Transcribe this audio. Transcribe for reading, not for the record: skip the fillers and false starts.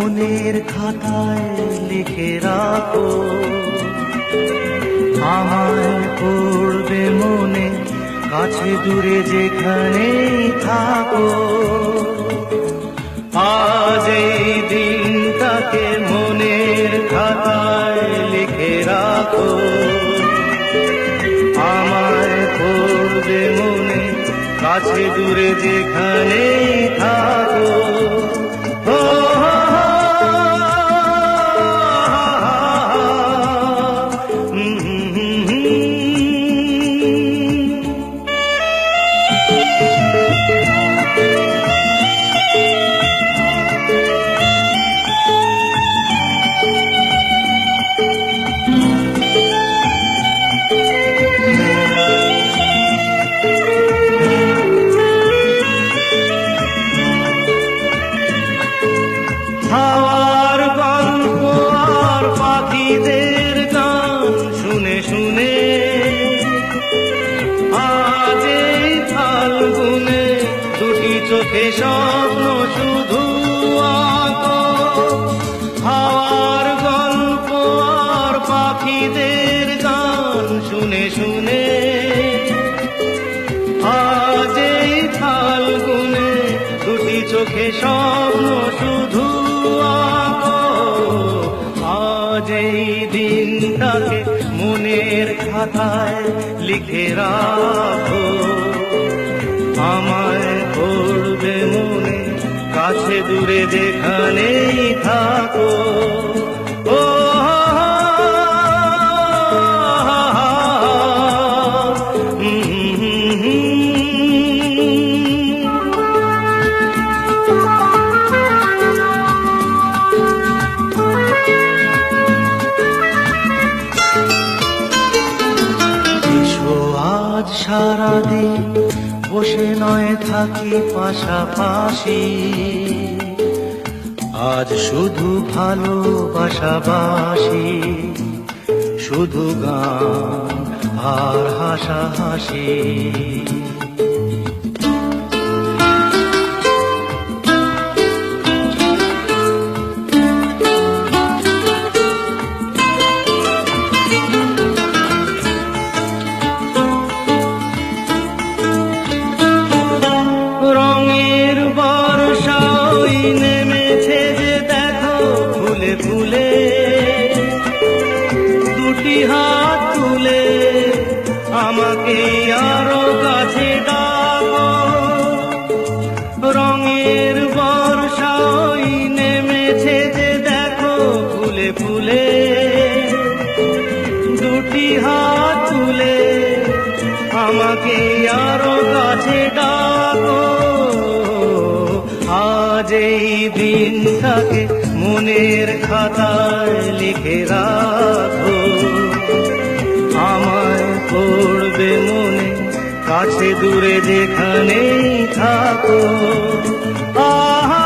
মনের খাতায় লিখে রাখো, আমায় পড়বে মনে, কাছে দূরে যেখানেই থাকো। আজ এই দিনটাকে মনের খাতায় লিখে রাখো, আমায় পড়বে মনে, কাছে দূরে যেখানেই থাকো। হাওয়ার গল্প আর পাখিদের গান শুনে শুনে আজ এই ফাল্গুনে দুটি চোখে স্বপ্ন শুধু আঁকো। হাওয়ার গল্প আর পাখিদের গান শুনে শুনে আজ এই ফাল্গুনে দুটি চোখে স্বপ্ন শুধু আঁকো। আজ এই দিনটাকে মনের খাতায় লিখে রাখো, আমায় পড়বে মনে, কাছে দূরে যেখানেই থাকো। ও আজ সারাদিন বসে নয় থাকি পাশাপাশি, আজ শুধু ভালোবাসাবাসি, শুধু গান আর হাসাহাসি। রঙের বর্ষা ওই নেমেছে যে দেখো ফুলে ফুলে, দুটি হাত তুলে আমাকে আরো কাছে ডাকো। রঙের বর্ষা ওই নেমেছে যে দেখো ফুলে ফুলে, দুটি হাত তুলে আমাকে আরো কাছে ডাকো। আজ এই দিনটাকে মনের খাতায় লিখে রাখো, আমায় পড়বে মনে, কাছে দূরে যেখানেই থাকো। আহা